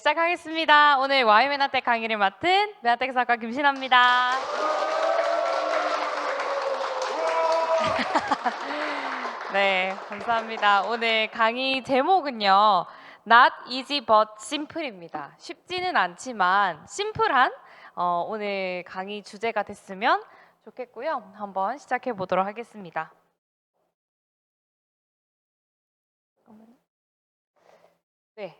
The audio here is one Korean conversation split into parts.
시작하겠습니다. 오늘 Y메나텍 강의를 맡은 메나텍 사과 김신아입니다. 네, 감사합니다. 오늘 강의 제목은요. Not easy but simple입니다. 쉽지는 않지만 심플한 오늘 강의 주제가 됐으면 좋겠고요. 한번 시작해 보도록 하겠습니다. 네,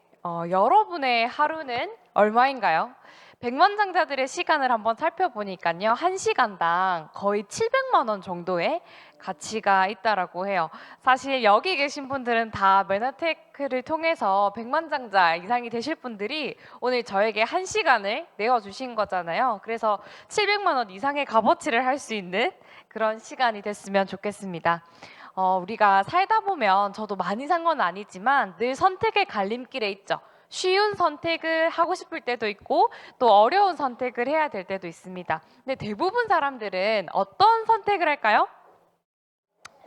여러분의 하루는 얼마인가요? 백만장자들의 시간을 한번 살펴보니까요. 1시간당 거의 700만 원 정도의 가치가 있다라고 해요. 사실 여기 계신 분들은 다 메나테크를 통해서 백만장자 이상이 되실 분들이 오늘 저에게 1시간을 내어주신 거잖아요. 그래서 700만 원 이상의 값어치를 할 수 있는 그런 시간이 됐으면 좋겠습니다. 우리가 살다 보면 저도 많이 산 건 아니지만 늘 선택의 갈림길에 있죠. 쉬운 선택을 하고 싶을 때도 있고 또 어려운 선택을 해야 될 때도 있습니다. 근데 대부분 사람들은 어떤 선택을 할까요?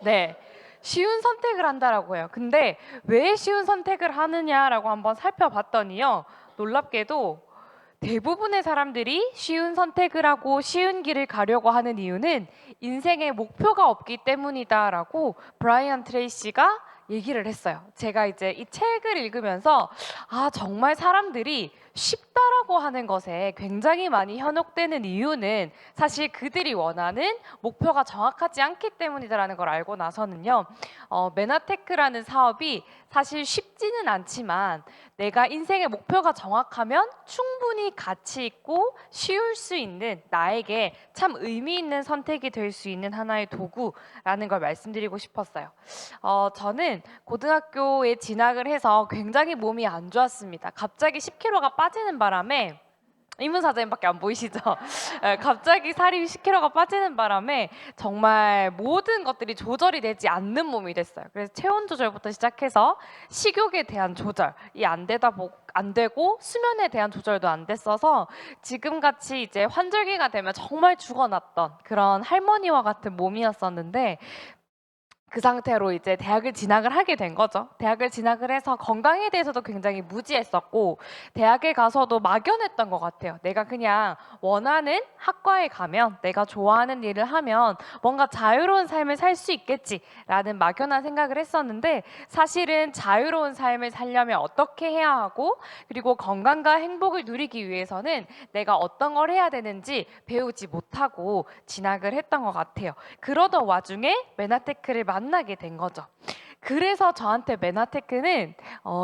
네, 쉬운 선택을 한다라고 해요. 근데 왜 쉬운 선택을 하느냐라고 한번 살펴봤더니요. 놀랍게도 대부분의 사람들이 쉬운 선택을 하고 쉬운 길을 가려고 하는 이유는 인생에 목표가 없기 때문이다라고 브라이언 트레이시가 얘기를 했어요. 제가 이제 이 책을 읽으면서 정말 사람들이 쉽다라고 하는 것에 굉장히 많이 현혹되는 이유는 사실 그들이 원하는 목표가 정확하지 않기 때문이다라는 걸 알고 나서는요. 메나테크라는 사업이 사실 쉽지는 않지만 내가 인생의 목표가 정확하면 충분히 가치 있고 쉬울 수 있는 나에게 참 의미 있는 선택이 될 수 있는 하나의 도구라는 걸 말씀드리고 싶었어요. 저는 고등학교에 진학을 해서 굉장히 몸이 안 좋았습니다. 갑자기 10kg가 빠지는 바람에 이문사장님밖에 안 보이시죠? 갑자기 살이 10kg가 빠지는 바람에 정말 모든 것들이 조절이 되지 않는 몸이 됐어요. 그래서 체온 조절부터 시작해서 식욕에 대한 조절이 안 되고 수면에 대한 조절도 안 됐어서 지금같이 이제 환절기가 되면 정말 죽어났던 그런 할머니와 같은 몸이었었는데 그 상태로 이제 대학을 진학을 하게 된 거죠. 대학을 진학을 해서 건강에 대해서도 굉장히 무지했었고 대학에 가서도 막연했던 것 같아요. 내가 그냥 원하는 학과에 가면 내가 좋아하는 일을 하면 뭔가 자유로운 삶을 살 수 있겠지라는 막연한 생각을 했었는데 사실은 자유로운 삶을 살려면 어떻게 해야 하고 그리고 건강과 행복을 누리기 위해서는 내가 어떤 걸 해야 되는지 배우지 못하고 진학을 했던 것 같아요. 그러던 와중에 메나테크를 만나게 된 거죠. 그래서 저한테 메나테크는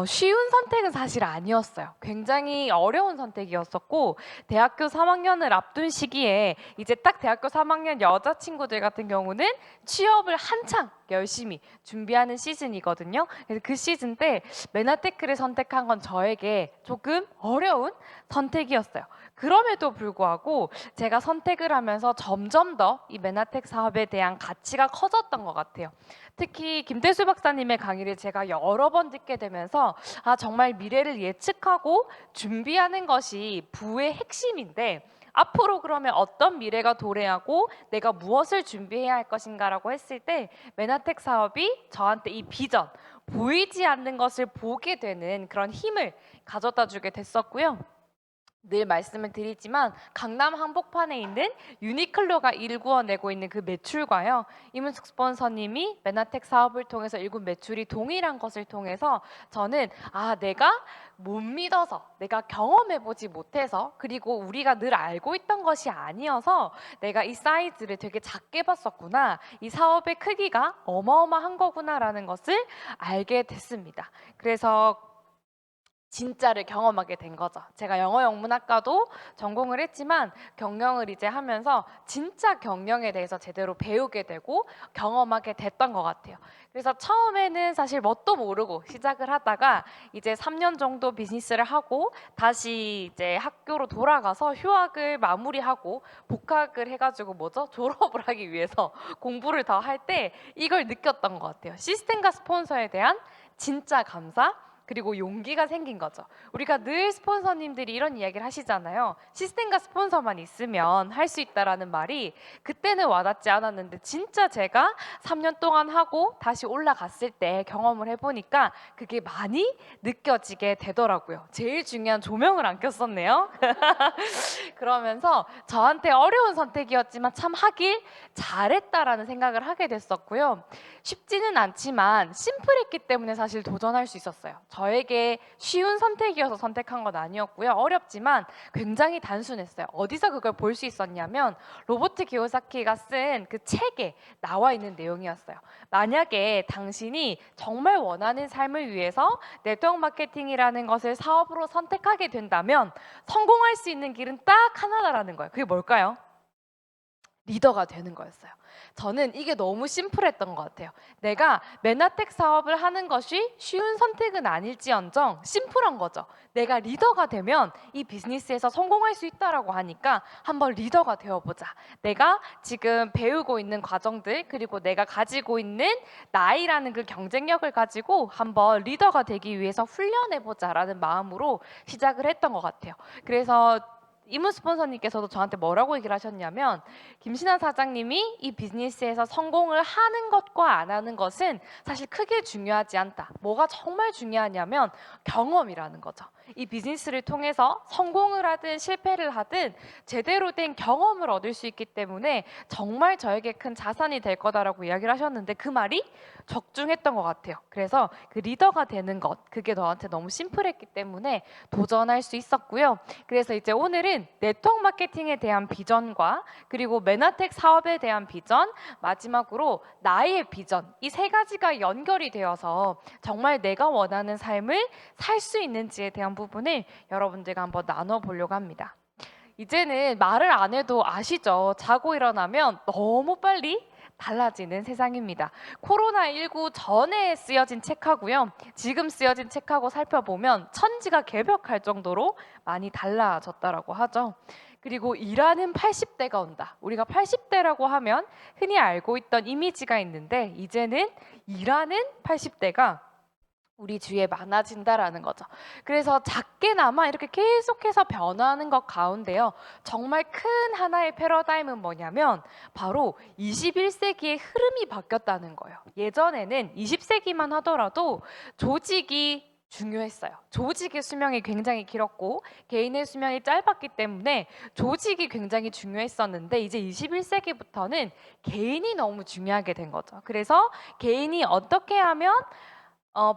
쉬운 선택은 사실 아니었어요. 굉장히 어려운 선택이었었고 대학교 3학년을 앞둔 시기에 이제 딱 대학교 3학년 여자친구들 같은 경우는 취업을 한창 열심히 준비하는 시즌이거든요. 그래서 그 시즌 때 메나테크를 선택한 건 저에게 조금 어려운 선택이었어요. 그럼에도 불구하고 제가 선택을 하면서 점점 더 이 메나텍 사업에 대한 가치가 커졌던 것 같아요. 특히 김태수 박사님의 강의를 제가 여러 번 듣게 되면서 정말 미래를 예측하고 준비하는 것이 부의 핵심인데 앞으로 그러면 어떤 미래가 도래하고 내가 무엇을 준비해야 할 것인가라고 했을 때 메나텍 사업이 저한테 이 비전, 보이지 않는 것을 보게 되는 그런 힘을 가져다 주게 됐었고요. 늘 말씀을 드리지만 강남 한복판에 있는 유니클로가 일구어내고 있는 그 매출과요. 이문숙 스폰서님이 메나텍 사업을 통해서 일군 매출이 동일한 것을 통해서 저는 내가 못 믿어서 내가 경험해보지 못해서 그리고 우리가 늘 알고 있던 것이 아니어서 내가 이 사이즈를 되게 작게 봤었구나. 이 사업의 크기가 어마어마한 거구나라는 것을 알게 됐습니다. 그래서 진짜를 경험하게 된 거죠. 제가 영어 영문학과도 전공을 했지만 경영을 이제 하면서 진짜 경영에 대해서 제대로 배우게 되고 경험하게 됐던 것 같아요. 그래서 처음에는 사실 뭣도 모르고 시작을 하다가 이제 3년 정도 비즈니스를 하고 다시 이제 학교로 돌아가서 휴학을 마무리하고 복학을 해가지고 졸업을 하기 위해서 공부를 더 할 때 이걸 느꼈던 것 같아요. 시스템과 스폰서에 대한 진짜 감사, 그리고 용기가 생긴 거죠. 우리가 늘 스폰서님들이 이런 이야기를 하시잖아요. 시스템과 스폰서만 있으면 할 수 있다라는 말이 그때는 와닿지 않았는데 진짜 제가 3년 동안 하고 다시 올라갔을 때 경험을 해보니까 그게 많이 느껴지게 되더라고요. 제일 중요한 조명을 안 켰었네요. 그러면서 저한테 어려운 선택이었지만 참 하길 잘했다라는 생각을 하게 됐었고요. 쉽지는 않지만 심플했기 때문에 사실 도전할 수 있었어요. 저에게 쉬운 선택이어서 선택한 건 아니었고요. 어렵지만 굉장히 단순했어요. 어디서 그걸 볼 수 있었냐면 로버트 기요사키가 쓴 그 책에 나와 있는 내용이었어요. 만약에 당신이 정말 원하는 삶을 위해서 네트워크 마케팅이라는 것을 사업으로 선택하게 된다면 성공할 수 있는 길은 딱 하나다라는 거예요. 그게 뭘까요? 리더가 되는 거였어요. 저는 이게 너무 심플했던 것 같아요. 내가 메나텍 사업을 하는 것이 쉬운 선택은 아닐지언정 심플한 거죠. 내가 리더가 되면 이 비즈니스에서 성공할 수 있다라고 하니까 한번 리더가 되어보자. 내가 지금 배우고 있는 과정들 그리고 내가 가지고 있는 나이라는 그 경쟁력을 가지고 한번 리더가 되기 위해서 훈련해보자라는 마음으로 시작을 했던 것 같아요. 그래서 이문 스폰서님께서도 저한테 뭐라고 얘기를 하셨냐면 김신아 사장님이 이 비즈니스에서 성공을 하는 것과 안 하는 것은 사실 크게 중요하지 않다. 뭐가 정말 중요하냐면 경험이라는 거죠. 이 비즈니스를 통해서 성공을 하든 실패를 하든 제대로 된 경험을 얻을 수 있기 때문에 정말 저에게 큰 자산이 될 거다라고 이야기를 하셨는데 그 말이 적중했던 것 같아요. 그래서 그 리더가 되는 것 그게 너한테 너무 심플했기 때문에 도전할 수 있었고요. 그래서 이제 오늘은 네트워크 마케팅에 대한 비전과 그리고 메나텍 사업에 대한 비전 마지막으로 나의 비전 이 세 가지가 연결이 되어서 정말 내가 원하는 삶을 살 수 있는지에 대한 부분을 여러분들과 한번 나눠보려고 합니다. 이제는 말을 안 해도 아시죠? 자고 일어나면 너무 빨리 달라지는 세상입니다. 코로나19 전에 쓰여진 책하고요. 지금 쓰여진 책하고 살펴보면 천지가 개벽할 정도로 많이 달라졌다라고 하죠. 그리고 일하는 80대가 온다. 우리가 80대라고 하면 흔히 알고 있던 이미지가 있는데 이제는 일하는 80대가 우리 주위에 많아진다라는 거죠. 그래서 작게나마 이렇게 계속해서 변화하는 것 가운데요. 정말 큰 하나의 패러다임은 뭐냐면 바로 21세기의 흐름이 바뀌었다는 거예요. 예전에는 20세기만 하더라도 조직이 중요했어요. 조직의 수명이 굉장히 길었고 개인의 수명이 짧았기 때문에 조직이 굉장히 중요했었는데 이제 21세기부터는 개인이 너무 중요하게 된 거죠. 그래서 개인이 어떻게 하면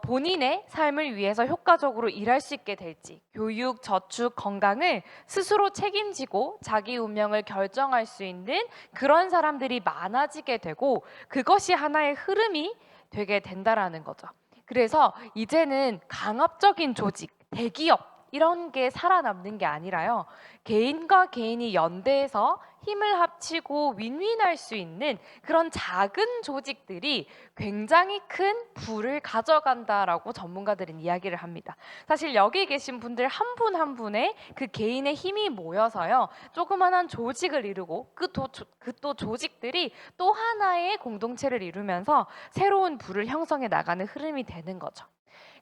본인의 삶을 위해서 효과적으로 일할 수 있게 될지 교육, 저축, 건강을 스스로 책임지고 자기 운명을 결정할 수 있는 그런 사람들이 많아지게 되고 그것이 하나의 흐름이 되게 된다라는 거죠. 그래서 이제는 강압적인 조직, 대기업 이런 게 살아남는 게 아니라요. 개인과 개인이 연대해서 힘을 합치고 윈윈할 수 있는 그런 작은 조직들이 굉장히 큰 부를 가져간다라고 전문가들은 이야기를 합니다. 사실 여기 계신 분들 한 분 한 분의 그 개인의 힘이 모여서요. 조그만한 조직을 이루고 그 또 조직들이 또 하나의 공동체를 이루면서 새로운 부를 형성해 나가는 흐름이 되는 거죠.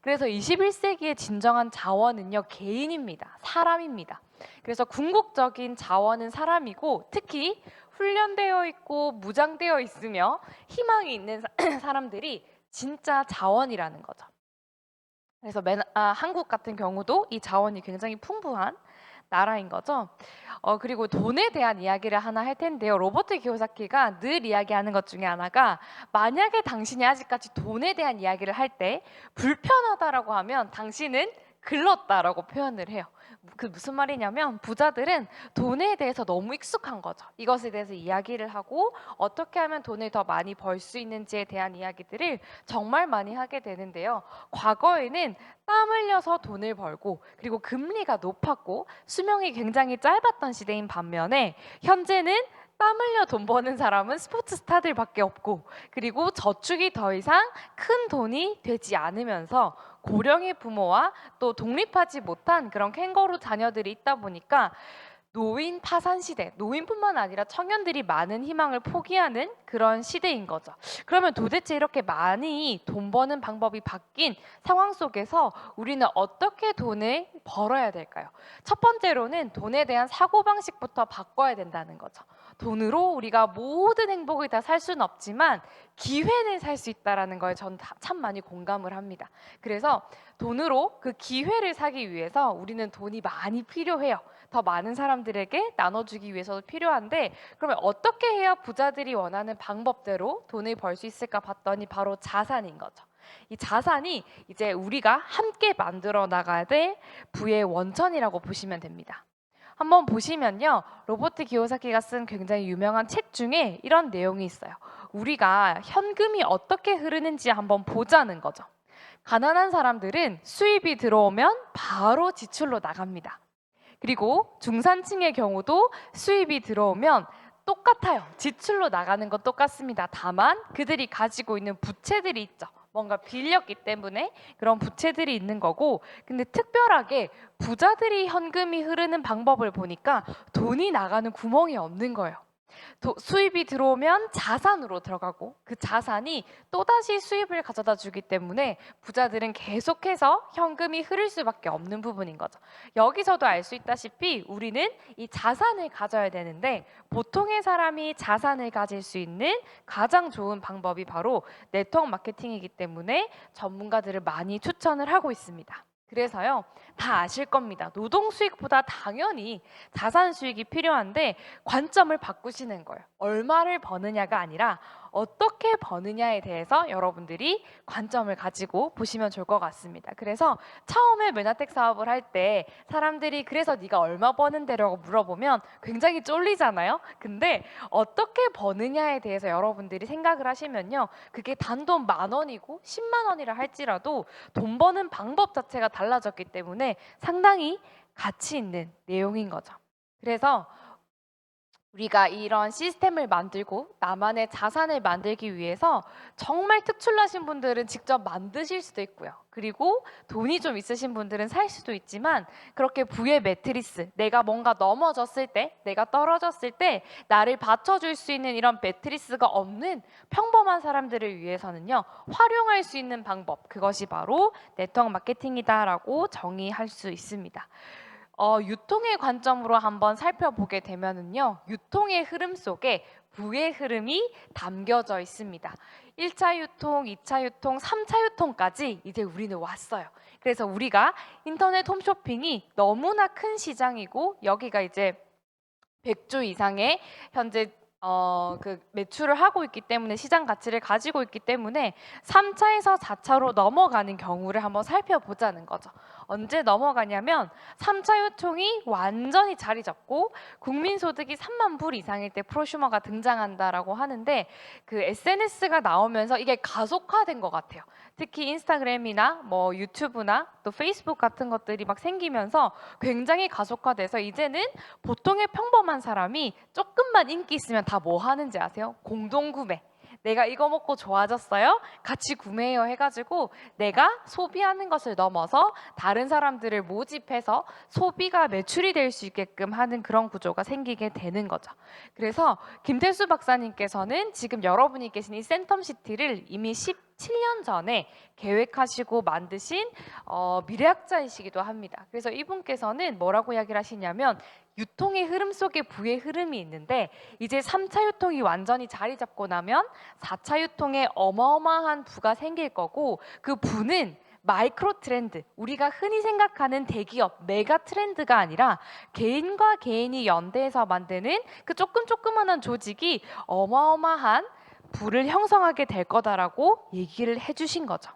그래서 21세기의 진정한 자원은요, 개인입니다. 사람입니다. 그래서 궁극적인 자원은 사람이고 특히 훈련되어 있고 무장되어 있으며 희망이 있는 사람들이 진짜 자원이라는 거죠. 그래서 한국 같은 경우도 이 자원이 굉장히 풍부한 나라인 거죠. 그리고 돈에 대한 이야기를 하나 할 텐데요. 로버트 기요사키가 늘 이야기하는 것 중에 하나가 만약에 당신이 아직까지 돈에 대한 이야기를 할 때 불편하다라고 하면 당신은 글렀다라고 표현을 해요. 그 무슨 말이냐면 부자들은 돈에 대해서 너무 익숙한 거죠. 이것에 대해서 이야기를 하고 어떻게 하면 돈을 더 많이 벌 수 있는지에 대한 이야기들을 정말 많이 하게 되는데요. 과거에는 땀 흘려서 돈을 벌고 그리고 금리가 높았고 수명이 굉장히 짧았던 시대인 반면에 현재는 땀 흘려 돈 버는 사람은 스포츠 스타들밖에 없고 그리고 저축이 더 이상 큰 돈이 되지 않으면서 고령의 부모와 또 독립하지 못한 그런 캥거루 자녀들이 있다 보니까 노인 파산 시대, 노인뿐만 아니라 청년들이 많은 희망을 포기하는 그런 시대인 거죠. 그러면 도대체 이렇게 많이 돈 버는 방법이 바뀐 상황 속에서 우리는 어떻게 돈을 벌어야 될까요? 첫 번째로는 돈에 대한 사고방식부터 바꿔야 된다는 거죠. 돈으로 우리가 모든 행복을 다 살 수는 없지만 기회는 살 수 있다라는 걸 전 참 많이 공감을 합니다. 그래서 돈으로 그 기회를 사기 위해서 우리는 돈이 많이 필요해요. 더 많은 사람들에게 나눠주기 위해서도 필요한데, 그러면 어떻게 해야 부자들이 원하는 방법대로 돈을 벌 수 있을까 봤더니 바로 자산인 거죠. 이 자산이 이제 우리가 함께 만들어 나가야 될 부의 원천이라고 보시면 됩니다. 한번 보시면요, 로버트 기요사키가 쓴 굉장히 유명한 책 중에 이런 내용이 있어요. 우리가 현금이 어떻게 흐르는지 한번 보자는 거죠. 가난한 사람들은 수입이 들어오면 바로 지출로 나갑니다. 그리고 중산층의 경우도 수입이 들어오면 똑같아요. 지출로 나가는 건 똑같습니다. 다만 그들이 가지고 있는 부채들이 있죠. 뭔가 빌렸기 때문에 그런 부채들이 있는 거고, 근데 특별하게 부자들이 현금이 흐르는 방법을 보니까 돈이 나가는 구멍이 없는 거예요. 수입이 들어오면 자산으로 들어가고 그 자산이 또다시 수입을 가져다 주기 때문에 부자들은 계속해서 현금이 흐를 수밖에 없는 부분인 거죠. 여기서도 알 수 있다시피 우리는 이 자산을 가져야 되는데, 보통의 사람이 자산을 가질 수 있는 가장 좋은 방법이 바로 네트워크 마케팅이기 때문에 전문가들을 많이 추천을 하고 있습니다. 그래서요, 다 아실 겁니다. 노동 수익보다 당연히 자산 수익이 필요한데 관점을 바꾸시는 거예요. 얼마를 버느냐가 아니라 어떻게 버느냐에 대해서 여러분들이 관점을 가지고 보시면 좋을 것 같습니다. 그래서 처음에 메나텍 사업을 할 때 사람들이 그래서 네가 얼마 버는데라고 물어보면 굉장히 쫄리잖아요. 근데 어떻게 버느냐에 대해서 여러분들이 생각을 하시면요, 그게 단돈 10,000원이고 10만 원이라 할지라도 돈 버는 방법 자체가 달라졌기 때문에 상당히 가치 있는 내용인 거죠. 그래서 우리가 이런 시스템을 만들고 나만의 자산을 만들기 위해서 정말 특출나신 분들은 직접 만드실 수도 있고요. 그리고 돈이 좀 있으신 분들은 살 수도 있지만, 그렇게 부의 매트리스, 내가 뭔가 넘어졌을 때, 내가 떨어졌을 때 나를 받쳐줄 수 있는 이런 매트리스가 없는 평범한 사람들을 위해서는요, 활용할 수 있는 방법, 그것이 바로 네트워크 마케팅이다라고 정의할 수 있습니다. 유통의 관점으로 한번 살펴보게 되면은요, 유통의 흐름 속에 부의 흐름이 담겨져 있습니다. 1차 유통, 2차 유통, 3차 유통까지 이제 우리는 왔어요. 그래서 우리가 인터넷 홈쇼핑이 너무나 큰 시장이고, 여기가 이제 100조 이상의 현재 그 매출을 하고 있기 때문에, 시장 가치를 가지고 있기 때문에 3차에서 4차로 넘어가는 경우를 한번 살펴보자는 거죠. 언제 넘어가냐면 3차 유통이 완전히 자리 잡고 국민 소득이 3만 불 이상일 때 프로슈머가 등장한다라고 하는데, 그 SNS가 나오면서 이게 가속화된 것 같아요. 특히 인스타그램이나 뭐 유튜브나 또 페이스북 같은 것들이 막 생기면서 굉장히 가속화돼서 이제는 보통의 평범한 사람이 조금만 인기 있으면 다 뭐 하는지 아세요? 공동구매. 내가 이거 먹고 좋아졌어요? 같이 구매해요 해가지고 내가 소비하는 것을 넘어서 다른 사람들을 모집해서 소비가 매출이 될 수 있게끔 하는 그런 구조가 생기게 되는 거죠. 그래서 김태수 박사님께서는 지금 여러분이 계신 이 센텀시티를 이미 17년 전에 계획하시고 만드신 미래학자이시기도 합니다. 그래서 이분께서는 뭐라고 이야기를 하시냐면, 유통의 흐름 속에 부의 흐름이 있는데 이제 3차 유통이 완전히 자리 잡고 나면 4차 유통에 어마어마한 부가 생길 거고, 그 부는 마이크로 트렌드, 우리가 흔히 생각하는 대기업 메가 트렌드가 아니라 개인과 개인이 연대해서 만드는 그 조그만한 조직이 어마어마한 부를 형성하게 될 거다라고 얘기를 해주신 거죠.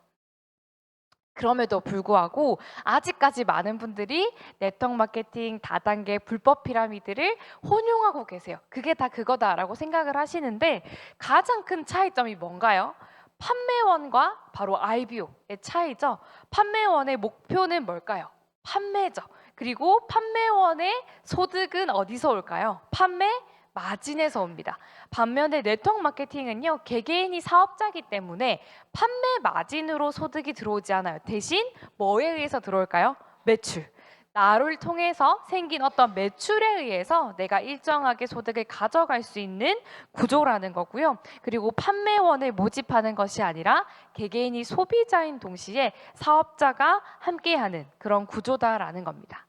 그럼에도 불구하고 아직까지 많은 분들이 네트워크 마케팅 다단계 불법 피라미드를 혼용하고 계세요. 그게 다 그거다라고 생각을 하시는데, 가장 큰 차이점이 뭔가요? 판매원과 바로 IBO의 차이죠. 판매원의 목표는 뭘까요? 판매죠. 그리고 판매원의 소득은 어디서 올까요? 판매 마진에서 옵니다. 반면에 네트워크 마케팅은요, 개개인이 사업자이기 때문에 판매 마진으로 소득이 들어오지 않아요. 대신 뭐에 의해서 들어올까요? 매출. 나를 통해서 생긴 어떤 매출에 의해서 내가 일정하게 소득을 가져갈 수 있는 구조라는 거고요. 그리고 판매원을 모집하는 것이 아니라 개개인이 소비자인 동시에 사업자가 함께하는 그런 구조다라는 겁니다.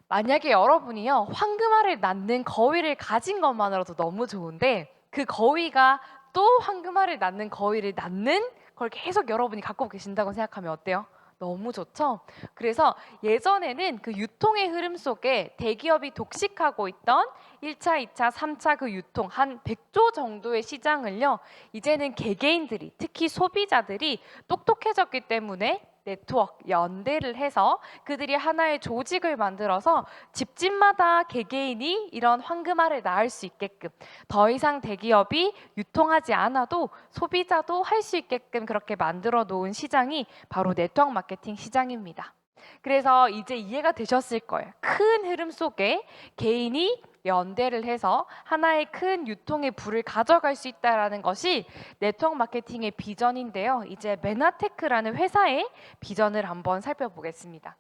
만약에 여러분이요, 황금알을 낳는 거위를 가진 것만으로도 너무 좋은데 그 거위가 또 황금알을 낳는 거위를 낳는 걸 계속 여러분이 갖고 계신다고 생각하면 어때요? 너무 좋죠? 그래서 예전에는 그 유통의 흐름 속에 대기업이 독식하고 있던 1차, 2차, 3차 그 유통 한 100조 정도의 시장을요, 이제는 개개인들이, 특히 소비자들이 똑똑해졌기 때문에 네트워크, 연대를 해서 그들이 하나의 조직을 만들어서 집집마다 개개인이 이런 황금알을 낳을 수 있게끔, 더 이상 대기업이 유통하지 않아도 소비자도 할 수 있게끔 그렇게 만들어 놓은 시장이 바로 네트워크 마케팅 시장입니다. 그래서 이제 이해가 되셨을 거예요. 큰 흐름 속에 개인이 연대를 해서 하나의 큰 유통의 부를 가져갈 수 있다는 것이 네트워크 마케팅의 비전인데요. 이제 메나테크라는 회사의 비전을 한번 살펴보겠습니다.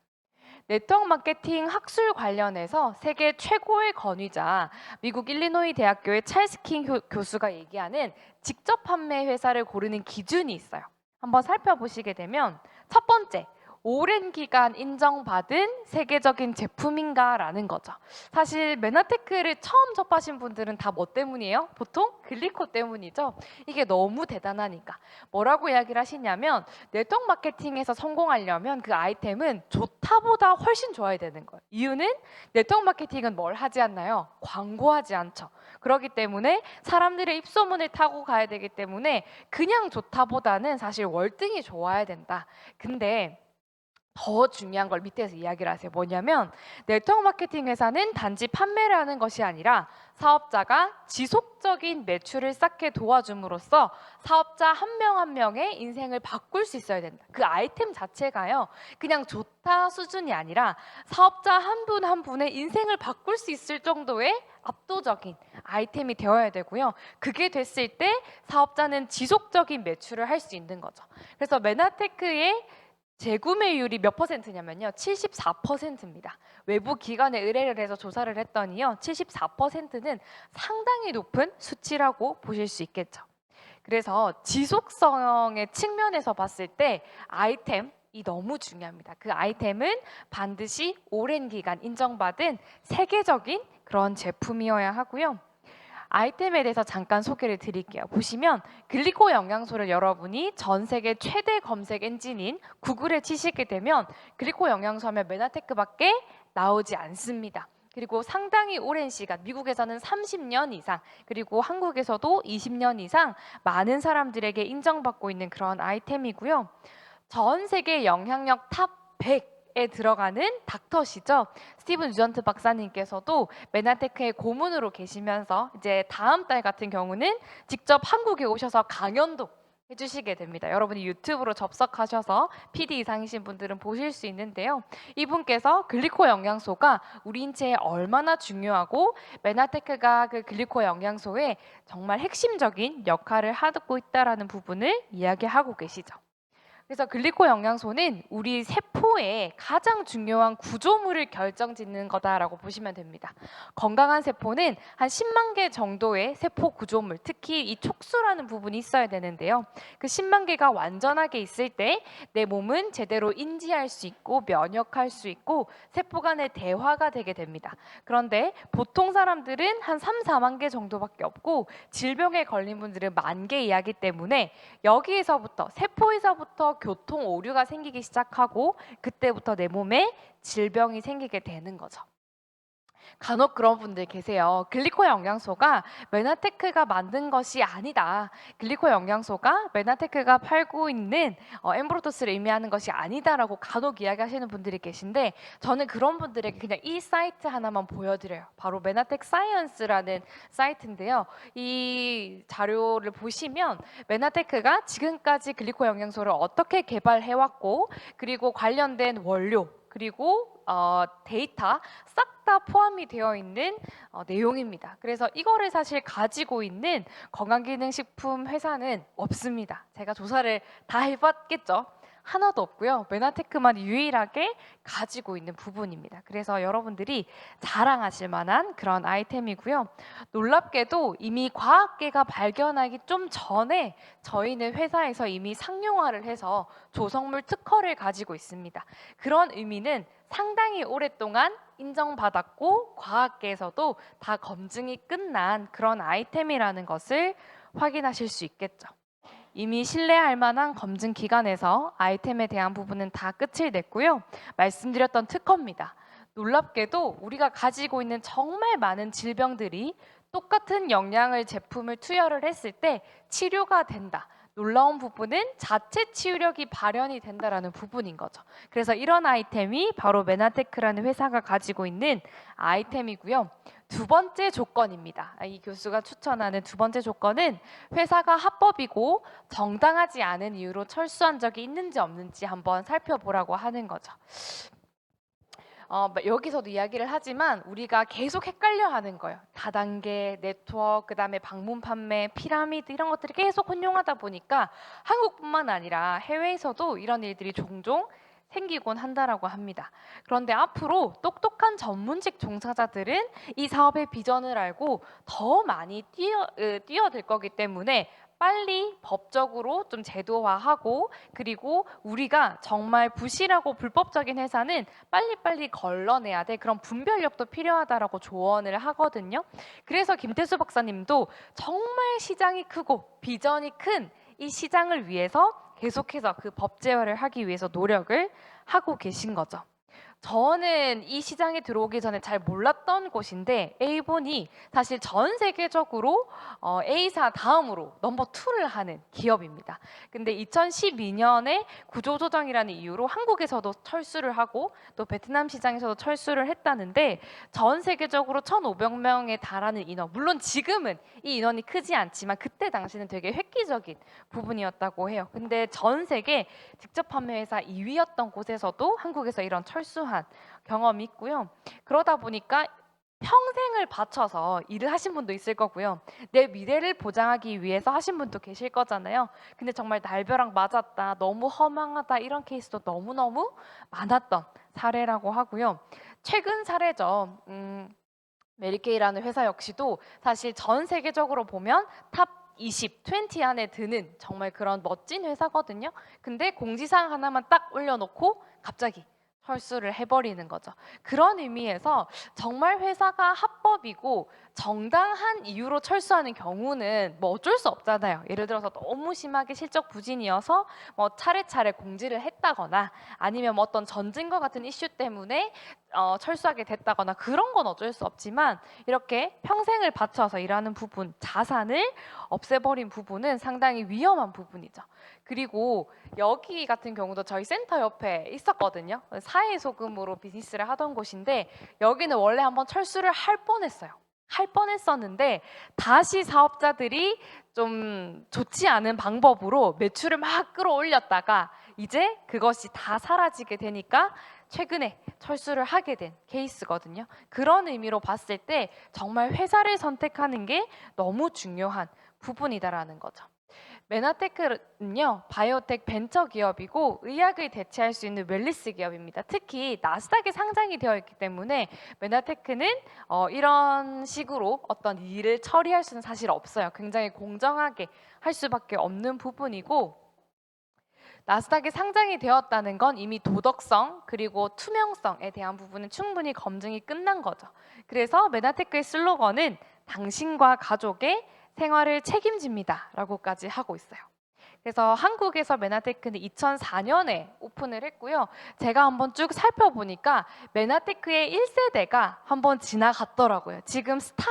네트워크 마케팅 학술 관련해서 세계 최고의 권위자 미국 일리노이 대학교의 찰스 킹 교수가 얘기하는 직접 판매 회사를 고르는 기준이 있어요. 한번 살펴보시게 되면 첫 번째, 오랜 기간 인정받은 세계적인 제품인가라는 거죠. 사실 메나테크를 처음 접하신 분들은 다 뭐 때문이에요? 보통 글리코 때문이죠. 이게 너무 대단하니까. 뭐라고 이야기를 하시냐면 네트워크 마케팅에서 성공하려면 그 아이템은 좋다보다 훨씬 좋아야 되는 거예요. 이유는 네트워크 마케팅은 뭘 하지 않나요? 광고하지 않죠. 그렇기 때문에 사람들의 입소문을 타고 가야 되기 때문에 그냥 좋다보다는 사실 월등히 좋아야 된다. 근데 더 중요한 걸 밑에서 이야기를 하세요. 뭐냐면 네트워크 마케팅 회사는 단지 판매를 하는 것이 아니라 사업자가 지속적인 매출을 쌓게 도와줌으로써 사업자 한 명 한 명의 인생을 바꿀 수 있어야 된다. 그 아이템 자체가요, 그냥 좋다 수준이 아니라 사업자 한 분 한 분의 인생을 바꿀 수 있을 정도의 압도적인 아이템이 되어야 되고요. 그게 됐을 때 사업자는 지속적인 매출을 할 수 있는 거죠. 그래서 메나테크의 재구매율이 몇 퍼센트냐면요, 74%입니다. 외부 기관에 의뢰를 해서 조사를 했더니요, 74%는 상당히 높은 수치라고 보실 수 있겠죠. 그래서 지속성의 측면에서 봤을 때 아이템이 너무 중요합니다. 그 아이템은 반드시 오랜 기간 인정받은 세계적인 그런 제품이어야 하고요. 아이템에 대해서 잠깐 소개를 드릴게요. 보시면 글리코 영양소를 여러분이 전 세계 최대 검색 엔진인 구글에 치시게 되면 글리코 영양소 하면 메나테크밖에 나오지 않습니다. 그리고 상당히 오랜 시간, 미국에서는 30년 이상, 그리고 한국에서도 20년 이상 많은 사람들에게 인정받고 있는 그런 아이템이고요. 전 세계 영향력 탑 100에 들어가는 닥터시죠. 스티븐 유전트 박사님께서도 메나테크의 고문으로 계시면서 이제 다음 달 같은 경우는 직접 한국에 오셔서 강연도 해주시게 됩니다. 여러분이 유튜브로 접속하셔서 PD 이상이신 분들은 보실 수 있는데요. 이분께서 글리코 영양소가 우리 인체에 얼마나 중요하고 메나테크가 그 글리코 영양소에 정말 핵심적인 역할을 하고 있다는 부분을 이야기하고 계시죠. 그래서 글리코 영양소는 우리 세포의 가장 중요한 구조물을 결정짓는 거다라고 보시면 됩니다. 건강한 세포는 한 10만 개 정도의 세포 구조물, 특히 이 촉수라는 부분이 있어야 되는데요. 그 10만 개가 완전하게 있을 때 내 몸은 제대로 인지할 수 있고 면역할 수 있고 세포 간의 대화가 되게 됩니다. 그런데 보통 사람들은 한 3, 4만 개 정도밖에 없고 질병에 걸린 분들은 10,000개 이하기 때문에 여기에서부터 세포에서부터 교통 오류가 생기기 시작하고 그때부터 내 몸에 질병이 생기게 되는 거죠. 간혹 그런 분들 계세요. 글리코 영양소가 메나테크가 만든 것이 아니다. 글리코 영양소가 메나테크가 팔고 있는 엠브로토스를 의미하는 것이 아니다라고 간혹 이야기하시는 분들이 계신데, 저는 그런 분들에게 그냥 이 사이트 하나만 보여드려요. 바로 메나테크 사이언스라는 사이트인데요. 이 자료를 보시면 메나테크가 지금까지 글리코 영양소를 어떻게 개발해왔고, 그리고 관련된 원료, 그리고 데이터 싹 다 포함이 되어 있는 내용입니다. 그래서 이거를 사실 가지고 있는 건강기능식품 회사는 없습니다. 제가 조사를 다 해봤겠죠. 하나도 없고요. 메나테크만 유일하게 가지고 있는 부분입니다. 그래서 여러분들이 자랑하실 만한 그런 아이템이고요. 놀랍게도 이미 과학계가 발견하기 좀 전에 저희는 회사에서 이미 상용화를 해서 조성물 특허를 가지고 있습니다. 그런 의미는 상당히 오랫동안 인정받았고 과학계에서도 다 검증이 끝난 그런 아이템이라는 것을 확인하실 수 있겠죠. 이미 신뢰할 만한 검증 기관에서 아이템에 대한 부분은 다 끝을 냈고요. 말씀드렸던 특허입니다. 놀랍게도 우리가 가지고 있는 정말 많은 질병들이 똑같은 영양을 제품을 투여를 했을 때 치료가 된다. 놀라운 부분은 자체 치유력이 발현이 된다라는 부분인 거죠. 그래서 이런 아이템이 바로 메나테크라는 회사가 가지고 있는 아이템이고요. 두 번째 조건입니다. 이 교수가 추천하는 두 번째 조건은 회사가 합법이고 정당하지 않은 이유로 철수한 적이 있는지 없는지 한번 살펴보라고 하는 거죠. 여기서도 이야기를 하지만 우리가 계속 헷갈려 하는 거예요. 다단계, 네트워크, 그다음에 방문 판매, 피라미드 이런 것들이 계속 혼용하다 보니까 한국뿐만 아니라 해외에서도 이런 일들이 종종 생기곤 한다라고 합니다. 그런데 앞으로 똑똑한 전문직 종사자들은 이 사업의 비전을 알고 더 많이 뛰어들 거기 때문에 빨리 법적으로 좀 제도화하고, 그리고 우리가 정말 부실하고 불법적인 회사는 빨리빨리 걸러내야 돼. 그런 분별력도 필요하다라고 조언을 하거든요. 그래서 김태수 박사님도 정말 시장이 크고 비전이 큰 이 시장을 위해서 계속해서 그 법제화를 하기 위해서 노력을 하고 계신 거죠. 저는 이 시장에 들어오기 전에 잘 몰랐던 곳인데 에이본이 사실 전 세계적으로 A사 다음으로 넘버 2를 하는 기업입니다. 근데 2012년에 구조조정이라는 이유로 한국에서도 철수를 하고 또 베트남 시장에서도 철수를 했다는데 전 세계적으로 1,500명에 달하는 인원, 물론 지금은 이 인원이 크지 않지만 그때 당시는 되게 획기적인 부분이었다고 해요. 근데 전 세계 직접 판매 회사 2위였던 곳에서도 한국에서 이런 철수한 경험이 있고요. 그러다 보니까 평생을 바쳐서 일을 하신 분도 있을 거고요. 내 미래를 보장하기 위해서 하신 분도 계실 거잖아요. 근데 정말 날벼락 맞았다, 너무 허망하다 이런 케이스도 너무너무 많았던 사례라고 하고요. 최근 사례죠. 메리케이라는 회사 역시도 사실 전 세계적으로 보면 탑 20, 20 안에 드는 정말 그런 멋진 회사거든요. 근데 공지사항 하나만 딱 올려놓고 갑자기 철수를 해버리는 거죠. 그런 의미에서 정말 회사가 합법이고 정당한 이유로 철수하는 경우는 뭐 어쩔 수 없잖아요. 예를 들어서 너무 심하게 실적 부진이어서 뭐 차례차례 공지를 했다거나 아니면 뭐 어떤 전쟁과 같은 이슈 때문에 철수하게 됐다거나 그런 건 어쩔 수 없지만 이렇게 평생을 바쳐서 일하는 부분, 자산을 없애버린 부분은 상당히 위험한 부분이죠. 그리고 여기 같은 경우도 저희 센터 옆에 있었거든요. 사회소금으로 비즈니스를 하던 곳인데 여기는 원래 한번 철수를 할 뻔했었는데 다시 사업자들이 좀 좋지 않은 방법으로 매출을 막 끌어올렸다가 이제 그것이 다 사라지게 되니까 최근에 철수를 하게 된 케이스거든요. 그런 의미로 봤을 때 정말 회사를 선택하는 게 너무 중요한 부분이다라는 거죠. 메나테크는요, 바이오텍 벤처 기업이고 의학을 대체할 수 있는 웰니스 기업입니다. 특히 나스닥에 상장이 되어 있기 때문에 메나테크는 이런 식으로 어떤 일을 처리할 수는 사실 없어요. 굉장히 공정하게 할 수밖에 없는 부분이고, 나스닥에 상장이 되었다는 건 이미 도덕성 그리고 투명성에 대한 부분은 충분히 검증이 끝난 거죠. 그래서 메나테크의 슬로건은 당신과 가족의 생활을 책임집니다 라고까지 하고 있어요. 그래서 한국에서 메나테크는 2004년에 오픈을 했고요. 제가 한번 쭉 살펴보니까 메나테크의 1세대가 한번 지나갔더라고요. 지금 스타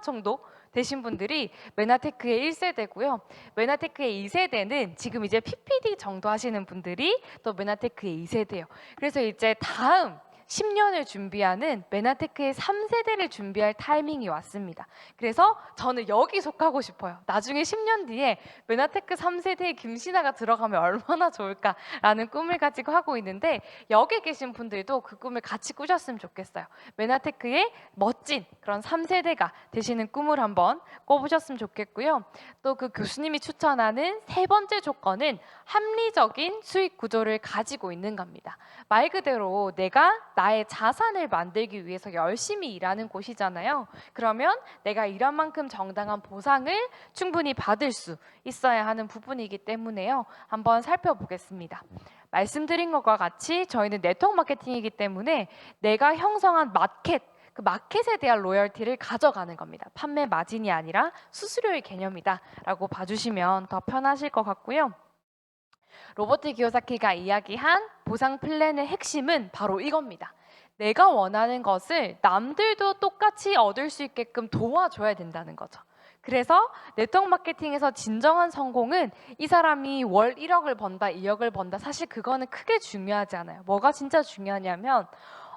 정도 되신 분들이 메나테크의 1세대고요. 메나테크의 2세대는 지금 이제 PPD 정도 하시는 분들이 또 메나테크의 2세대예요. 그래서 이제 다음 10년을 준비하는 메나테크의 3세대를 준비할 타이밍이 왔습니다. 그래서 저는 여기 속하고 싶어요. 나중에 10년 뒤에 메나테크 3세대의 김신아가 들어가면 얼마나 좋을까라는 꿈을 가지고 하고 있는데, 여기 계신 분들도 그 꿈을 같이 꾸셨으면 좋겠어요. 메나테크의 멋진 그런 3세대가 되시는 꿈을 한번 꿔보셨으면 좋겠고요. 또 그 교수님이 추천하는 세 번째 조건은 합리적인 수익 구조를 가지고 있는 겁니다. 말 그대로 내가 나의 자산을 만들기 위해서 열심히 일하는 곳이잖아요. 그러면 내가 일한 만큼 정당한 보상을 충분히 받을 수 있어야 하는 부분이기 때문에요. 한번 살펴보겠습니다. 말씀드린 것과 같이 저희는 네트워크 마케팅이기 때문에 내가 형성한 마켓, 그 마켓에 대한 로열티를 가져가는 겁니다. 판매 마진이 아니라 수수료의 개념이다 라고 봐주시면 더 편하실 것 같고요. 로버트 기요사키가 이야기한 보상 플랜의 핵심은 바로 이겁니다. 내가 원하는 것을 남들도 똑같이 얻을 수 있게끔 도와줘야 된다는 거죠. 그래서 네트워크 마케팅에서 진정한 성공은 이 사람이 월 1억을 번다, 2억을 번다, 사실 그거는 크게 중요하지 않아요. 뭐가 진짜 중요하냐면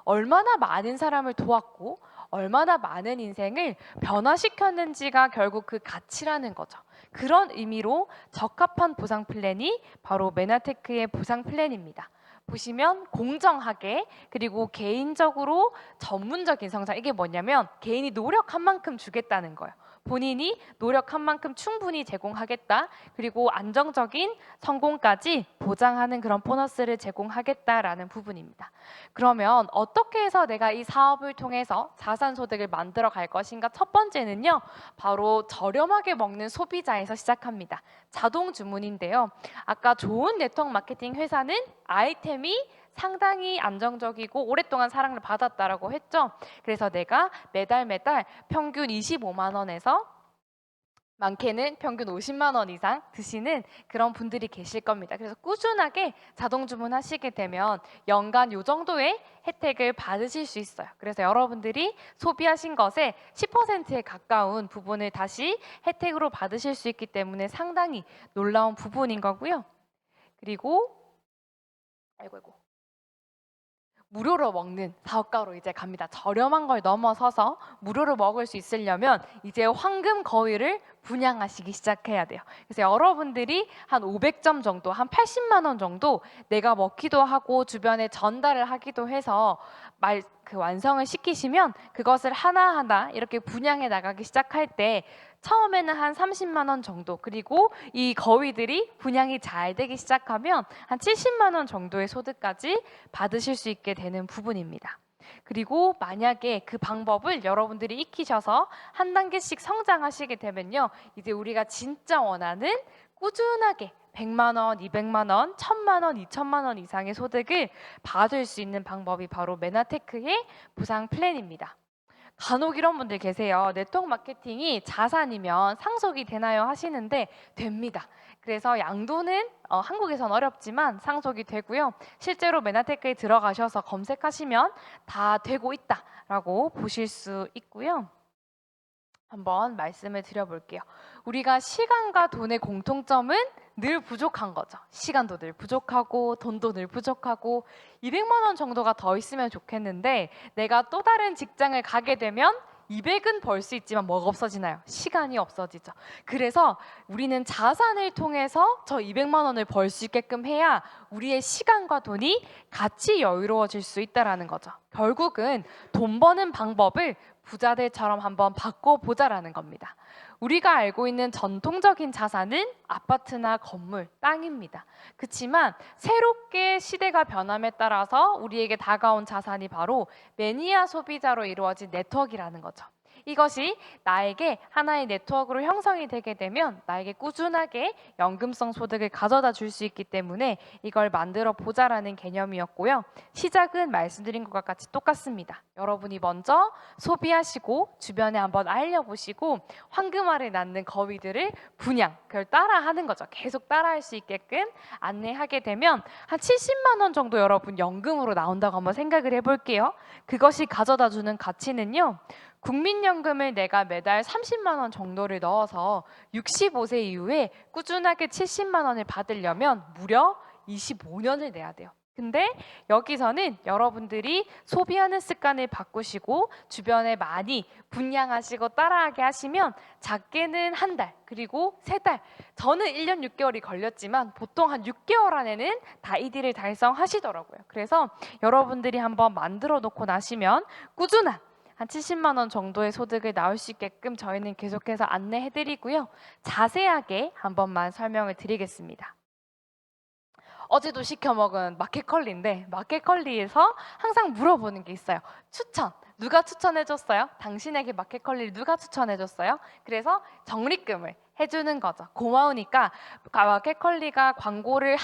얼마나 많은 사람을 도왔고 얼마나 많은 인생을 변화시켰는지가 결국 그 가치라는 거죠. 그런 의미로 적합한 보상 플랜이 바로 메나테크의 보상 플랜입니다. 보시면 공정하게, 그리고 개인적으로 전문적인 성장, 이게 뭐냐면 개인이 노력한 만큼 주겠다는 거예요. 본인이 노력한 만큼 충분히 제공하겠다, 그리고 안정적인 성공까지 보장하는 그런 보너스를 제공하겠다라는 부분입니다. 그러면 어떻게 해서 내가 이 사업을 통해서 자산소득을 만들어 갈 것인가? 첫 번째는요, 바로 저렴하게 먹는 소비자에서 시작합니다. 자동 주문인데요, 아까 좋은 네트워크 마케팅 회사는 아이템이 상당히 안정적이고 오랫동안 사랑을 받았다라고 했죠. 그래서 내가 매달 평균 25만 원에서 많게는 평균 50만 원 이상 드시는 그런 분들이 계실 겁니다. 그래서 꾸준하게 자동 주문하시게 되면 연간 요 정도의 혜택을 받으실 수 있어요. 그래서 여러분들이 소비하신 것의 10%에 가까운 부분을 다시 혜택으로 받으실 수 있기 때문에 상당히 놀라운 부분인 거고요. 그리고 무료로 먹는 사업가로 이제 갑니다. 저렴한 걸 넘어서서 무료로 먹을 수 있으려면 이제 황금 거위를 분양하시기 시작해야 돼요. 그래서 여러분들이 한 500점 정도, 한 80만 원 정도 내가 먹기도 하고 주변에 전달을 하기도 해서 완성을 시키시면 그것을 하나하나 이렇게 분양해 나가기 시작할 때 처음에는 한 30만 원 정도, 그리고 이 거위들이 분양이 잘 되기 시작하면 한 70만 원 정도의 소득까지 받으실 수 있게 되는 부분입니다. 그리고 만약에 그 방법을 여러분들이 익히셔서 한 단계씩 성장하시게 되면요, 이제 우리가 진짜 원하는 꾸준하게 100만 원, 200만 원, 1000만 원, 2000만 원 이상의 소득을 받을 수 있는 방법이 바로 메나테크의 보상 플랜입니다. 간혹 이런 분들 계세요. 네트워크 마케팅이 자산이면 상속이 되나요? 하시는데 됩니다. 그래서 양도는 한국에선 어렵지만 상속이 되고요. 실제로 메나테크에 들어가셔서 검색하시면 다 되고 있다라고 보실 수 있고요. 한번 말씀을 드려볼게요. 우리가 시간과 돈의 공통점은 늘 부족한 거죠. 시간도 늘 부족하고 돈도 늘 부족하고 200만 원 정도가 더 있으면 좋겠는데 내가 또 다른 직장을 가게 되면 200은 벌 수 있지만 뭐가 없어지나요? 시간이 없어지죠. 그래서 우리는 자산을 통해서 저 200만 원을 벌 수 있게끔 해야 우리의 시간과 돈이 같이 여유로워질 수 있다라는 거죠. 결국은 돈 버는 방법을 부자들처럼 한번 바꿔보자라는 겁니다. 우리가 알고 있는 전통적인 자산은 아파트나 건물, 땅입니다. 그렇지만 새롭게 시대가 변함에 따라서 우리에게 다가온 자산이 바로 매니아 소비자로 이루어진 네트워크라는 거죠. 이것이 나에게 하나의 네트워크로 형성이 되게 되면 나에게 꾸준하게 연금성 소득을 가져다 줄 수 있기 때문에 이걸 만들어 보자라는 개념이었고요. 시작은 말씀드린 것과 같이 똑같습니다. 여러분이 먼저 소비하시고 주변에 한번 알려보시고 황금알을 낳는 거위들을 분양, 그걸 따라하는 거죠. 계속 따라할 수 있게끔 안내하게 되면 한 70만 원 정도 여러분 연금으로 나온다고 한번 생각을 해볼게요. 그것이 가져다 주는 가치는요, 국민연금을 내가 매달 30만 원 정도를 넣어서 65세 이후에 꾸준하게 70만 원을 받으려면 무려 25년을 내야 돼요. 근데 여기서는 여러분들이 소비하는 습관을 바꾸시고 주변에 많이 분양하시고 따라하게 하시면 작게는 한 달, 그리고 세 달, 저는 1년 6개월이 걸렸지만 보통 한 6개월 안에는 다 이 딜을 달성하시더라고요. 그래서 여러분들이 한번 만들어 놓고 나시면 꾸준한 한 70만 원 정도의 소득을 나올 수 있게끔 저희는 계속해서 안내해 드리고요. 자세하게 한 번만 설명을 드리겠습니다. 어제도 시켜 먹은 마켓컬리인데 마켓컬리에서 항상 물어보는 게 있어요. 추천. 누가 추천해 줬어요? 당신에게 마켓컬리를 누가 추천해 줬어요? 그래서 적립금을 해주는 거죠. 고마우니까 마켓컬리가 광고를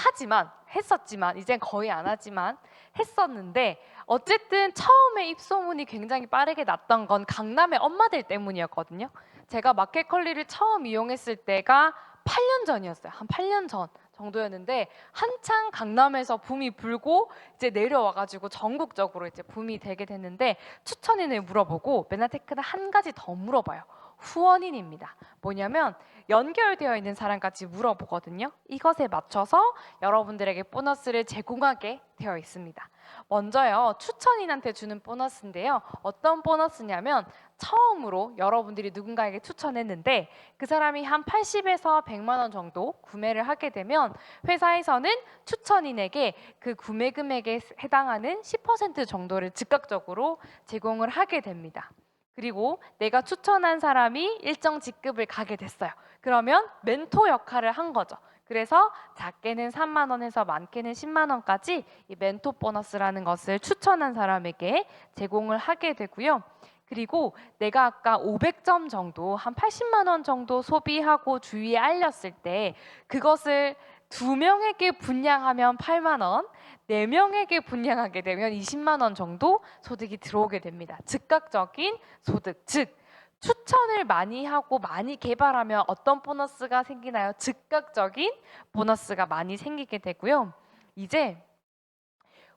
했었지만 이젠 거의 안 하지만 했었는데 어쨌든 처음에 입소문이 굉장히 빠르게 났던 건 강남의 엄마들 때문이었거든요. 제가 마켓컬리를 처음 이용했을 때가 8년 전이었어요. 한 8년 전 정도였는데 한창 강남에서 붐이 불고 이제 내려와가지고 전국적으로 이제 붐이 되게 됐는데 추천인을 물어보고 메나테크는 한 가지 더 물어봐요. 후원인입니다. 뭐냐면 연결되어 있는 사람까지 물어보거든요. 이것에 맞춰서 여러분들에게 보너스를 제공하게 되어 있습니다. 먼저요, 추천인한테 주는 보너스인데요. 어떤 보너스냐면 처음으로 여러분들이 누군가에게 추천했는데 그 사람이 한 80에서 100만 원 정도 구매를 하게 되면 회사에서는 추천인에게 그 구매 금액에 해당하는 10% 정도를 즉각적으로 제공을 하게 됩니다. 그리고 내가 추천한 사람이 일정 직급을 가게 됐어요. 그러면 멘토 역할을 한 거죠. 그래서 작게는 3만 원에서 많게는 10만 원까지 이 멘토 보너스라는 것을 추천한 사람에게 제공을 하게 되고요. 그리고 내가 아까 500점 정도, 한 80만 원 정도 소비하고 주위에 알렸을 때 그것을 2명에게 분양하면 8만 원, 4명에게 분양하게 되면 20만 원 정도 소득이 들어오게 됩니다. 즉각적인 소득, 즉 추천을 많이 하고 많이 개발하면 어떤 보너스가 생기나요? 즉각적인 보너스가 많이 생기게 되고요. 이제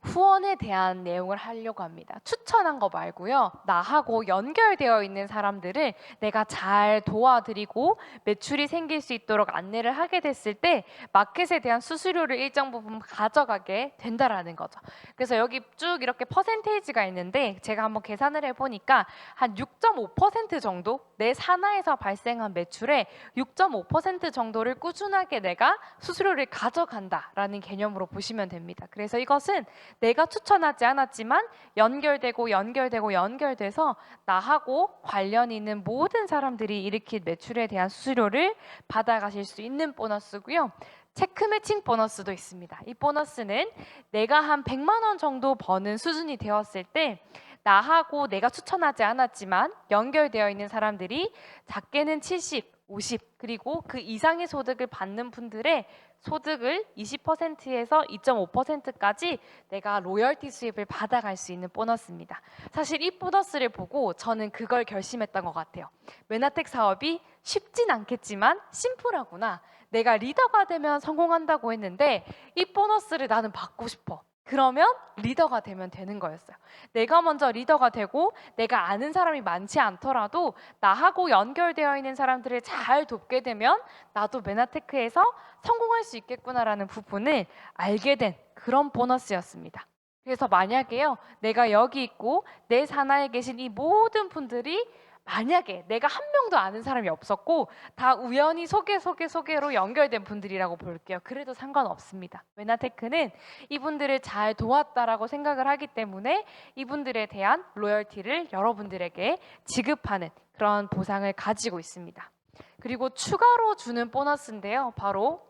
후원에 대한 내용을 하려고 합니다. 추천한 거 말고요. 나하고 연결되어 있는 사람들을 내가 잘 도와드리고 매출이 생길 수 있도록 안내를 하게 됐을 때 마켓에 대한 수수료를 일정 부분 가져가게 된다라는 거죠. 그래서 여기 쭉 이렇게 퍼센테이지가 있는데 제가 한번 계산을 해보니까 한 6.5% 정도 내 산하에서 발생한 매출의 6.5% 정도를 꾸준하게 내가 수수료를 가져간다라는 개념으로 보시면 됩니다. 그래서 이것은 내가 추천하지 않았지만 연결돼서 나하고 관련 있는 모든 사람들이 일으킨 매출에 대한 수수료를 받아가실 수 있는 보너스고요. 체크 매칭 보너스도 있습니다. 이 보너스는 내가 한 100만 원 정도 버는 수준이 되었을 때 나하고 내가 추천하지 않았지만 연결되어 있는 사람들이 작게는 70, 50 그리고 그 이상의 소득을 받는 분들의 소득을 20%에서 2.5%까지 내가 로열티 수입을 받아갈 수 있는 보너스입니다. 사실 이 보너스를 보고 저는 그걸 결심했던 것 같아요. 메나텍 사업이 쉽진 않겠지만 심플하구나. 내가 리더가 되면 성공한다고 했는데 이 보너스를 나는 받고 싶어. 그러면 리더가 되면 되는 거였어요. 내가 먼저 리더가 되고 내가 아는 사람이 많지 않더라도 나하고 연결되어 있는 사람들을 잘 돕게 되면 나도 메나테크에서 성공할 수 있겠구나라는 부분을 알게 된 그런 보너스였습니다. 그래서 만약에요, 내가 여기 있고 내 산하에 계신 이 모든 분들이 만약에 내가 한 명도 아는 사람이 없었고 다 우연히 소개로 연결된 분들이라고 볼게요. 그래도 상관없습니다. 메나테크는 이분들을 잘 도왔다라고 생각을 하기 때문에 이분들에 대한 로열티를 여러분들에게 지급하는 그런 보상을 가지고 있습니다. 그리고 추가로 주는 보너스인데요. 바로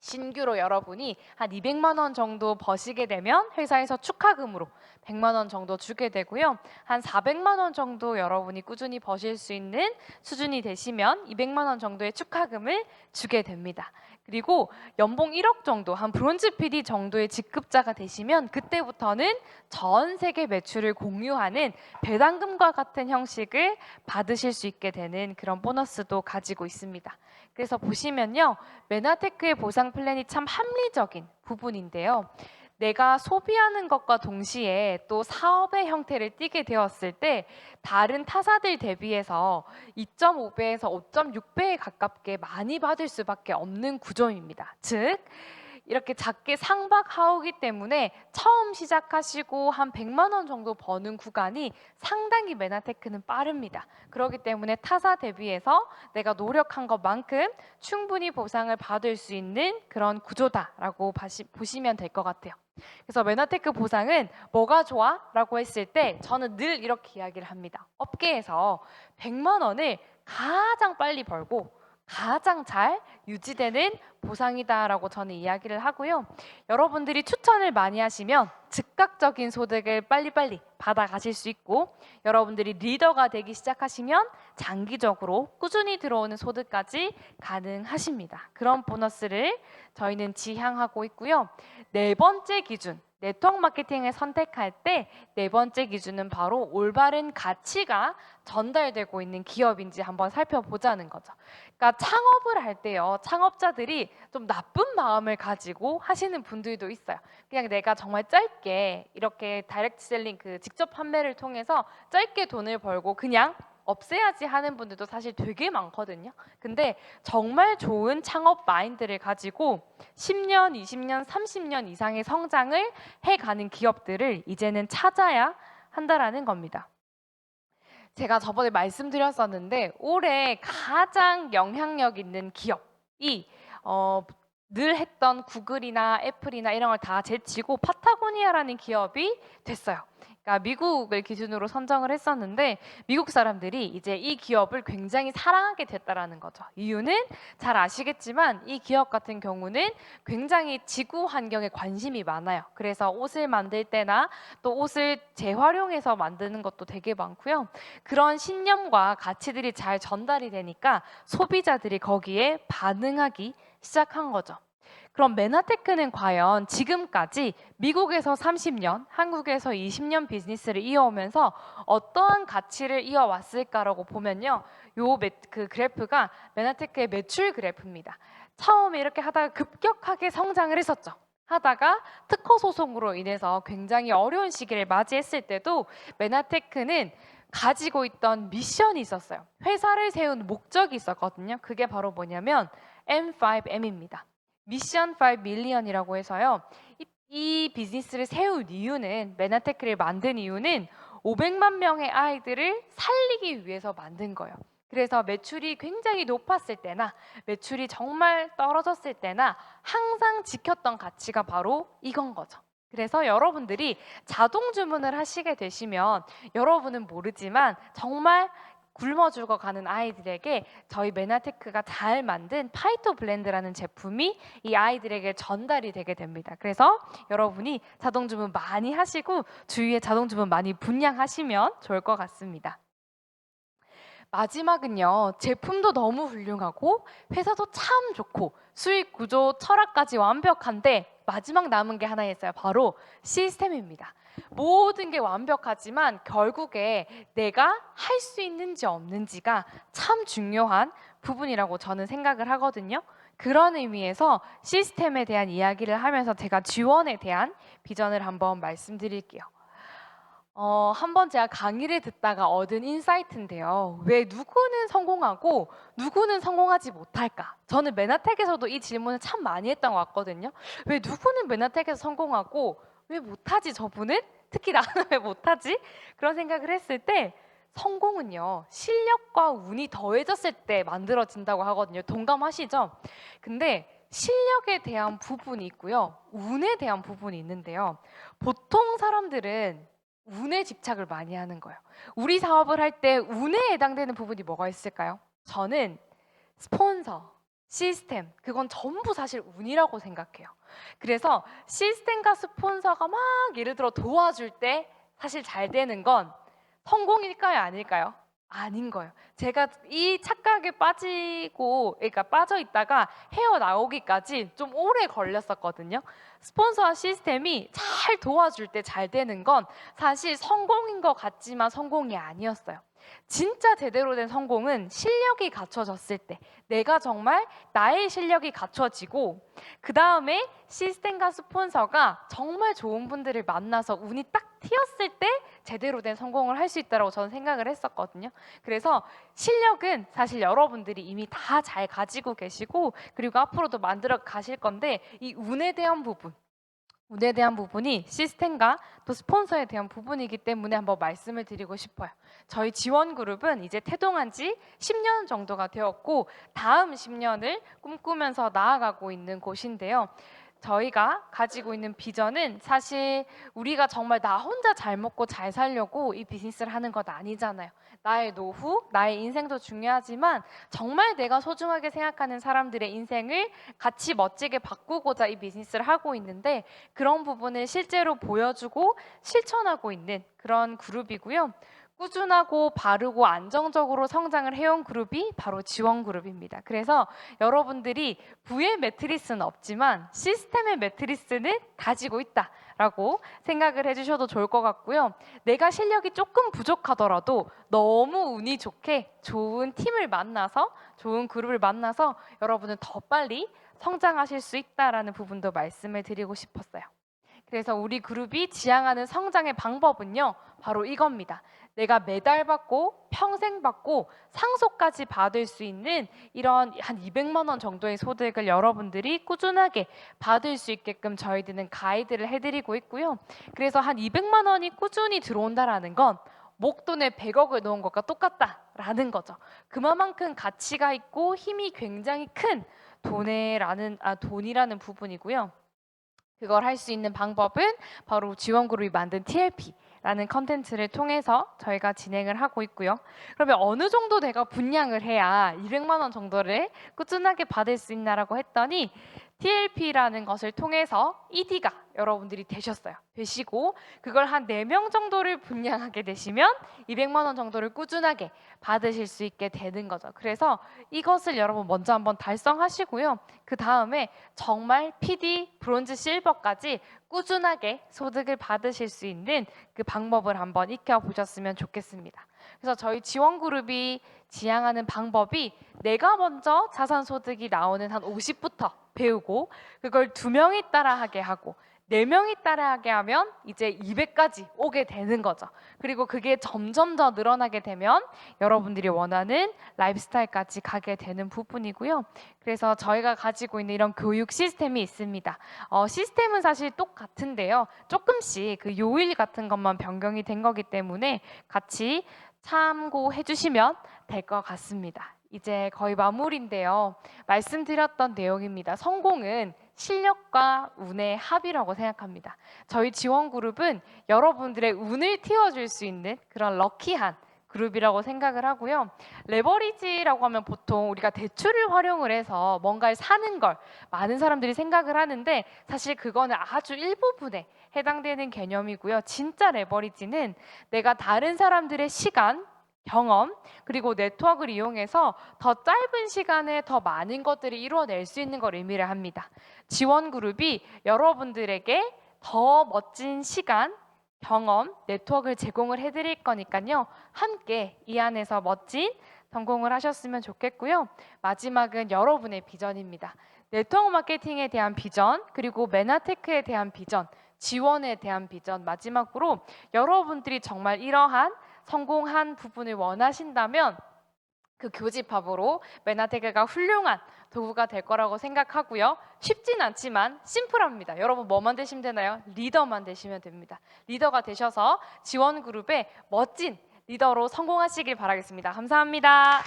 신규로 여러분이 한 200만 원 정도 버시게 되면 회사에서 축하금으로 100만 원 정도 주게 되고요. 한 400만 원 정도 여러분이 꾸준히 버실 수 있는 수준이 되시면 200만 원 정도의 축하금을 주게 됩니다. 그리고 연봉 1억 정도, 한 브론즈 PD 정도의 직급자가 되시면 그때부터는 전 세계 매출을 공유하는 배당금과 같은 형식을 받으실 수 있게 되는 그런 보너스도 가지고 있습니다. 그래서 보시면요, 메나테크의 보상 플랜이 참 합리적인 부분인데요. 내가 소비하는 것과 동시에 또 사업의 형태를 띠게 되었을 때 다른 타사들 대비해서 2.5배에서 5.6배에 가깝게 많이 받을 수밖에 없는 구조입니다. 즉 이렇게 작게 상박하오기 때문에 처음 시작하시고 한 100만 원 정도 버는 구간이 상당히 메나테크는 빠릅니다. 그렇기 때문에 타사 대비해서 내가 노력한 것만큼 충분히 보상을 받을 수 있는 그런 구조다라고 보시면 될 것 같아요. 그래서 메나테크 보상은 뭐가 좋아? 라고 했을 때 저는 늘 이렇게 이야기를 합니다. 업계에서 100만 원을 가장 빨리 벌고 가장 잘 유지되는 보상이다라고 저는 이야기를 하고요. 여러분들이 추천을 많이 하시면 즉각적인 소득을 빨리빨리 받아가실 수 있고, 여러분들이 리더가 되기 시작하시면 장기적으로 꾸준히 들어오는 소득까지 가능하십니다. 그런 보너스를 저희는 지향하고 있고요. 네 번째 기준, 네트워크 마케팅을 선택할 때 네 번째 기준은 바로 올바른 가치가 전달되고 있는 기업인지 한번 살펴보자는 거죠. 그러니까 창업을 할 때요, 창업자들이 좀 나쁜 마음을 가지고 하시는 분들도 있어요. 그냥 내가 정말 짧게 이렇게 다이렉트 셀링, 그 직접 판매를 통해서 짧게 돈을 벌고 그냥 없애야지 하는 분들도 사실 되게 많거든요. 근데 정말 좋은 창업 마인드를 가지고 10년, 20년, 30년 이상의 성장을 해가는 기업들을 이제는 찾아야 한다라는 겁니다. 제가 저번에 말씀드렸었는데 올해 가장 영향력 있는 기업이 늘 했던 구글이나 애플이나 이런 걸 다 제치고 파타고니아라는 기업이 됐어요. 그러니까 미국을 기준으로 선정을 했었는데 미국 사람들이 이제 이 기업을 굉장히 사랑하게 됐다라는 거죠. 이유는 잘 아시겠지만 이 기업 같은 경우는 굉장히 지구 환경에 관심이 많아요. 그래서 옷을 만들 때나 또 옷을 재활용해서 만드는 것도 되게 많고요. 그런 신념과 가치들이 잘 전달이 되니까 소비자들이 거기에 반응하기 시작한 거죠. 그럼 메나테크는 과연 지금까지 미국에서 30년, 한국에서 20년 비즈니스를 이어오면서 어떠한 가치를 이어왔을까라고 보면요, 그 그래프가 메나테크의 매출 그래프입니다. 처음에 이렇게 하다가 급격하게 성장을 했었죠. 하다가 특허 소송으로 인해서 굉장히 어려운 시기를 맞이했을 때도 메나테크는 가지고 있던 미션이 있었어요. 회사를 세운 목적이 있었거든요. 그게 바로 뭐냐면 M5M입니다. 미션 5 밀리언이라고 해서요. 이 비즈니스를 세운 이유는, 메나테크를 만든 이유는 500만 명의 아이들을 살리기 위해서 만든 거예요. 그래서 매출이 굉장히 높았을 때나 매출이 정말 떨어졌을 때나 항상 지켰던 가치가 바로 이건 거죠. 그래서 여러분들이 자동 주문을 하시게 되시면 여러분은 모르지만 정말 굶어 죽어가는 아이들에게 저희 메나테크가 잘 만든 파이토 블렌드라는 제품이 이 아이들에게 전달이 되게 됩니다. 그래서 여러분이 자동 주문 많이 하시고 주위에 자동 주문 많이 분양하시면 좋을 것 같습니다. 마지막은요, 제품도 너무 훌륭하고 회사도 참 좋고 수익 구조 철학까지 완벽한데 마지막 남은 게 하나 있어요. 바로 시스템입니다. 모든 게 완벽하지만 결국에 내가 할 수 있는지 없는지가 참 중요한 부분이라고 저는 생각을 하거든요. 그런 의미에서 시스템에 대한 이야기를 하면서 제가 지원에 대한 비전을 한번 말씀드릴게요. 한번 제가 강의를 듣다가 얻은 인사이트인데요. 왜 누구는 성공하고 누구는 성공하지 못할까? 저는 메나텍에서도 이 질문을 참 많이 했던 것 같거든요. 왜 누구는 메나텍에서 성공하고 왜 못하지 저분은? 특히 나는 왜 못하지? 그런 생각을 했을 때 성공은요, 실력과 운이 더해졌을 때 만들어진다고 하거든요. 동감하시죠? 근데 실력에 대한 부분이 있고요, 운에 대한 부분이 있는데요. 보통 사람들은 운에 집착을 많이 하는 거예요. 우리 사업을 할 때 운에 해당되는 부분이 뭐가 있을까요? 저는 스폰서, 시스템, 그건 전부 사실 운이라고 생각해요. 그래서 시스템과 스폰서가 막 예를 들어 도와줄 때 사실 잘 되는 건 성공일까요? 아닐까요? 아닌 거예요. 제가 이 착각에 그러니까 빠져 있다가 헤어 나오기까지 좀 오래 걸렸었거든요. 스폰서와 시스템이 잘 도와줄 때 잘 되는 건 사실 성공인 것 같지만 성공이 아니었어요. 진짜 제대로 된 성공은 실력이 갖춰졌을 때, 내가 정말 나의 실력이 갖춰지고, 그 다음에 시스템과 스폰서가 정말 좋은 분들을 만나서 운이 딱 튀었을 때 제대로 된 성공을 할 수 있다고 저는 생각을 했었거든요. 그래서 실력은 사실 여러분들이 이미 다 잘 가지고 계시고, 그리고 앞으로도 만들어 가실 건데, 이 운에 대한 부분이 시스템과 또 스폰서에 대한 부분이기 때문에 한번 말씀을 드리고 싶어요. 저희 지원그룹은 이제 태동한 지 10년 정도가 되었고, 다음 10년을 꿈꾸면서 나아가고 있는 곳인데요. 저희가 가지고 있는 비전은 사실 우리가 정말 나 혼자 잘 먹고 잘 살려고 이 비즈니스를 하는 것 아니잖아요. 나의 노후, 나의 인생도 중요하지만 정말 내가 소중하게 생각하는 사람들의 인생을 같이 멋지게 바꾸고자 이 비즈니스를 하고 있는데, 그런 부분을 실제로 보여주고 실천하고 있는 그런 그룹이고요. 꾸준하고 바르고 안정적으로 성장을 해온 그룹이 바로 지원그룹입니다. 그래서 여러분들이 부의 매트리스는 없지만 시스템의 매트리스는 가지고 있다라고 생각을 해주셔도 좋을 것 같고요. 내가 실력이 조금 부족하더라도 너무 운이 좋게 좋은 팀을 만나서, 좋은 그룹을 만나서 여러분은 더 빨리 성장하실 수 있다라는 부분도 말씀을 드리고 싶었어요. 그래서 우리 그룹이 지향하는 성장의 방법은요, 바로 이겁니다. 내가 매달 받고 평생 받고 상속까지 받을 수 있는 이런 한 200만 원 정도의 소득을 여러분들이 꾸준하게 받을 수 있게끔 저희들은 가이드를 해드리고 있고요. 그래서 한 200만 원이 꾸준히 들어온다라는 건 목돈에 100억을 넣은 것과 똑같다라는 거죠. 그만큼 가치가 있고 힘이 굉장히 큰 돈이라는 부분이고요. 그걸 할 수 있는 방법은 바로 지원그룹이 만든 TLP라는 컨텐츠를 통해서 저희가 진행을 하고 있고요. 그러면 어느 정도 내가 분량을 해야 200만 원 정도를 꾸준하게 받을 수 있나라고 했더니, TLP라는 것을 통해서 ED가 여러분들이 되시고, 그걸 한 4명 정도를 분량하게 되시면 200만 원 정도를 꾸준하게 받으실 수 있게 되는 거죠. 그래서 이것을 여러분 먼저 한번 달성하시고요. 그 다음에 정말 PD, 브론즈, 실버까지 꾸준하게 소득을 받으실 수 있는 그 방법을 한번 익혀보셨으면 좋겠습니다. 그래서 저희 지원그룹이 지향하는 방법이, 내가 먼저 자산소득이 나오는 한 50부터 배우고, 그걸 2명이 따라하게 하고 4명이 따라하게 하면 이제 200까지 오게 되는 거죠. 그리고 그게 점점 더 늘어나게 되면 여러분들이 원하는 라이프스타일까지 가게 되는 부분이고요. 그래서 저희가 가지고 있는 이런 교육 시스템이 있습니다. 시스템은 사실 똑같은데요. 조금씩 그 요일 같은 것만 변경이 된 거기 때문에 같이 참고해 주시면 될 것 같습니다. 이제 거의 마무리인데요. 말씀드렸던 내용입니다. 성공은 실력과 운의 합이라고 생각합니다. 저희 지원그룹은 여러분들의 운을 틔워줄 수 있는 그런 럭키한 그룹이라고 생각을 하고요. 레버리지라고 하면 보통 우리가 대출을 활용을 해서 뭔가를 사는 걸 많은 사람들이 생각을 하는데, 사실 그거는 아주 일부분에 해당되는 개념이고요. 진짜 레버리지는 내가 다른 사람들의 시간, 경험, 그리고 네트워크를 이용해서 더 짧은 시간에 더 많은 것들을 이루어낼 수 있는 걸 의미를 합니다. 지원그룹이 여러분들에게 더 멋진 시간, 경험, 네트워크를 제공을 해드릴 거니까요. 함께 이 안에서 멋진 성공을 하셨으면 좋겠고요. 마지막은 여러분의 비전입니다. 네트워크 마케팅에 대한 비전, 그리고 메나테크에 대한 비전, 지원에 대한 비전, 마지막으로 여러분들이 정말 이러한 성공한 부분을 원하신다면 그 교집합으로 메나테크가 훌륭한 도구가 될 거라고 생각하고요. 쉽진 않지만 심플합니다. 여러분 뭐만 되시면 되나요? 리더만 되시면 됩니다. 리더가 되셔서 지원그룹의 멋진 리더로 성공하시길 바라겠습니다. 감사합니다.